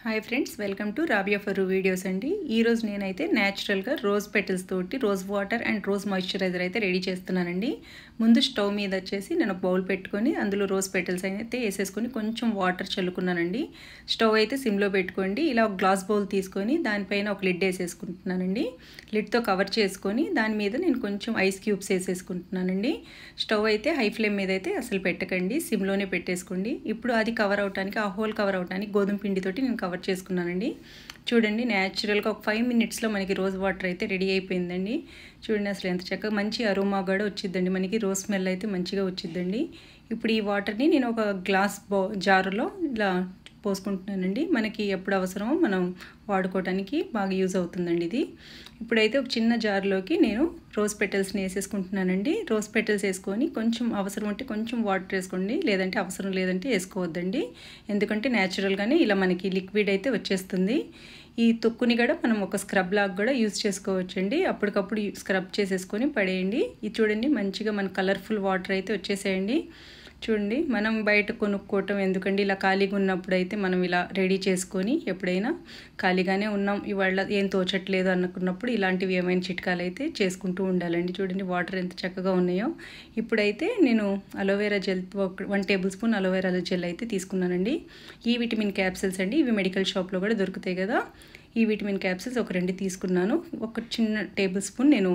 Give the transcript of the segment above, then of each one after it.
Hi friends, welcome to Rabia ఫరు videos అండి. ఈరోజు నేనైతే న్యాచురల్గా రోజ్ పెటల్స్ తోటి rose water and rose moisturiser అయితే రెడీ చేస్తున్నానండి. ముందు స్టవ్ మీద వచ్చేసి నేను ఒక బౌల్ పెట్టుకొని అందులో రోజ్ పెటల్స్ అయితే వేసేసుకొని కొంచెం వాటర్ చల్లుకున్నానండి. స్టవ్ అయితే సిమ్లో పెట్టుకోండి. ఇలా ఒక గ్లాస్ బౌల్ తీసుకొని దానిపైన ఒక లిడ్ వేసేసుకుంటున్నానండి. లిడ్తో కవర్ చేసుకొని దాని మీద నేను కొంచెం ఐస్ క్యూబ్స్ వేసేసుకుంటున్నానండి. స్టవ్ అయితే హై ఫ్లేమ్ మీద అయితే అసలు పెట్టకండి, సిమ్లోనే పెట్టేసుకోండి. ఇప్పుడు అది కవర్ అవడానికి, ఆ హోల్ కవర్ అవడానికి గోధుమ పిండితోటి నేను కవర్ చేసుకున్నానండి. చూడండి, న్యాచురల్గా ఒక 5 మినిట్స్లో మనకి రోజ్ వాటర్ అయితే రెడీ అయిపోయిందండి. చూడండి అసలు ఎంత చక్కగా మంచి అరోమా కూడా వచ్చిద్దండి, మనకి రోజ్ స్మెల్ అయితే మంచిగా వచ్చిద్దండి. ఇప్పుడు ఈ వాటర్ని నేను ఒక గ్లాస్ జారులో ఇలా పోసుకుంటున్నానండి. మనకి ఎప్పుడు అవసరమో మనం వాడుకోవడానికి బాగా యూజ్ అవుతుందండి ఇది. ఇప్పుడైతే ఒక చిన్న జార్లోకి నేను రోజ్ పెటల్స్ని వేసేసుకుంటున్నానండి. రోజ్ పెటల్స్ వేసుకొని కొంచెం అవసరం ఉంటే కొంచెం వాటర్ వేసుకోండి, లేదంటే అవసరం లేదంటే వేసుకోవద్దండి. ఎందుకంటే న్యాచురల్గానే ఇలా మనకి లిక్విడ్ అయితే వచ్చేస్తుంది. ఈ తొక్కుని కూడా మనం ఒక స్క్రబ్ లాగా కూడా యూజ్ చేసుకోవచ్చండి. అప్పటికప్పుడు స్క్రబ్ చేసేసుకొని పడేయండి. ఇది చూడండి, మంచిగా మన కలర్ఫుల్ వాటర్ అయితే వచ్చేసేయండి. చూడండి, మనం బయట కొనుక్కోవటం ఎందుకండి, ఇలా ఖాళీగా ఉన్నప్పుడు అయితే మనం ఇలా రెడీ చేసుకొని, ఎప్పుడైనా ఖాళీగానే ఉన్నాం ఇవాళ ఏం తోచట్లేదు అనుకున్నప్పుడు ఇలాంటివి ఏమైనా చిట్కాలు అయితే చేసుకుంటూ ఉండాలండి. చూడండి వాటర్ ఎంత చక్కగా ఉన్నాయో. ఇప్పుడైతే నేను aloe vera gel 1 table spoon aloe vera gel అయితే తీసుకున్నానండి. ఈ విటమిన్ క్యాప్సిల్స్ అండి, ఇవి మెడికల్ షాప్లో కూడా దొరుకుతాయి కదా. ఈ విటమిన్ క్యాప్సిల్స్ ఒక 2 తీసుకున్నాను. ఒక చిన్న టేబుల్ స్పూన్ నేను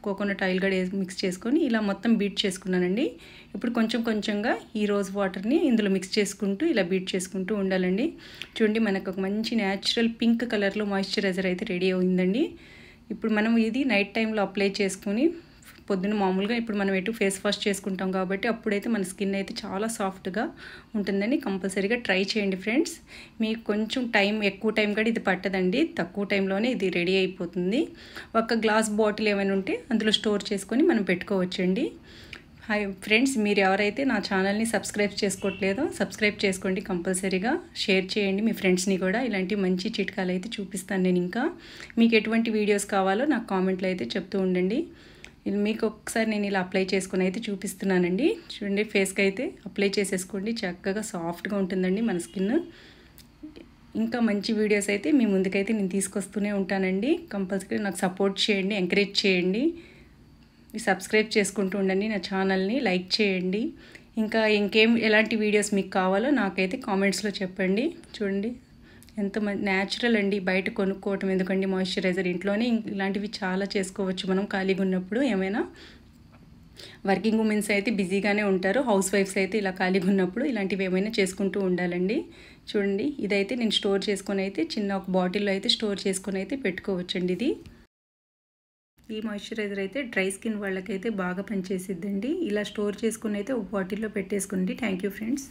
కోకోనట్ ఆయిల్ కూడా మిక్స్ చేసుకొని ఇలా మొత్తం బీట్ చేసుకున్నానండి. ఇప్పుడు కొంచెం కొంచెంగా ఈ రోజ్ వాటర్ని ఇందులో మిక్స్ చేసుకుంటూ ఇలా బీట్ చేసుకుంటూ ఉండాలండి. చూడండి, మనకు ఒక మంచి న్యాచురల్ పింక్ కలర్లో మాయిశ్చరైజర్ అయితే రెడీ అయిందండి. ఇప్పుడు మనం ఇది నైట్ టైంలో అప్లై చేసుకొని పొద్దున్న మామూలుగా ఇప్పుడు మనం ఎటు ఫేస్ వాష్ చేసుకుంటాం కాబట్టి అప్పుడైతే మన స్కిన్ అయితే చాలా సాఫ్ట్గా ఉంటుందని కంపల్సరీగా ట్రై చేయండి ఫ్రెండ్స్. మీకు కొంచెం ఎక్కువ టైం కూడా ఇది పట్టదండి, తక్కువ టైంలోనే ఇది రెడీ అయిపోతుంది. ఒక గ్లాస్ బాటిల్ ఏమైనా ఉంటే అందులో స్టోర్ చేసుకొని మనం పెట్టుకోవచ్చండి. హాయ్ ఫ్రెండ్స్, మీరు ఎవరైతే నా ఛానల్ని సబ్స్క్రైబ్ చేసుకోవట్లేదో సబ్స్క్రైబ్ చేసుకోండి, కంపల్సరీగా షేర్ చేయండి మీ ఫ్రెండ్స్ని కూడా. ఇలాంటి మంచి చిట్కాలు అయితే చూపిస్తాను నేను. ఇంకా మీకు ఎటువంటి వీడియోస్ కావాలో నాకు కామెంట్లో అయితే చెప్తూ ఉండండి. మీకు ఒకసారి నేను ఇలా అప్లై చేసుకుని అయితే చూపిస్తున్నానండి. చూడండి, ఫేస్కి అయితే అప్లై చేసేసుకోండి, చక్కగా సాఫ్ట్గా ఉంటుందండి మన స్కిన్. ఇంకా మంచి వీడియోస్ అయితే మీ ముందుకైతే నేను తీసుకొస్తూనే ఉంటానండి. కంపల్సరీ నాకు సపోర్ట్ చేయండి, ఎంకరేజ్ చేయండి, సబ్స్క్రైబ్ చేసుకుంటూ ఉండండి, నా ఛానల్ని లైక్ చేయండి. ఇంకా ఎలాంటి వీడియోస్ మీకు కావాలో నాకైతే కామెంట్స్లో చెప్పండి. చూడండి ఎంత న్యాచురల్ అండి, బయట కొనుక్కోవటం ఎందుకండి మాయిశ్చరైజర్. ఇంట్లోనే ఇలాంటివి చాలా చేసుకోవచ్చు మనం ఖాళీగా ఉన్నప్పుడు. ఏమైనా వర్కింగ్ ఉమెన్స్ అయితే బిజీగానే ఉంటారు, హౌస్ వైఫ్స్ అయితే ఇలా ఖాళీగా ఉన్నప్పుడు ఇలాంటివి ఏమైనా చేసుకుంటూ ఉండాలండి. చూడండి, ఇదైతే నేను స్టోర్ చేసుకొని అయితే చిన్న ఒక బాటిల్లో అయితే స్టోర్ చేసుకొని అయితే పెట్టుకోవచ్చండి. ఈ మాయిశ్చరైజర్ అయితే డ్రై స్కిన్ వాళ్ళకైతే బాగా పనిచేసిద్దండి. ఇలా స్టోర్ చేసుకుని అయితే ఒక బాటిల్లో పెట్టేసుకోండి. Thank you friends.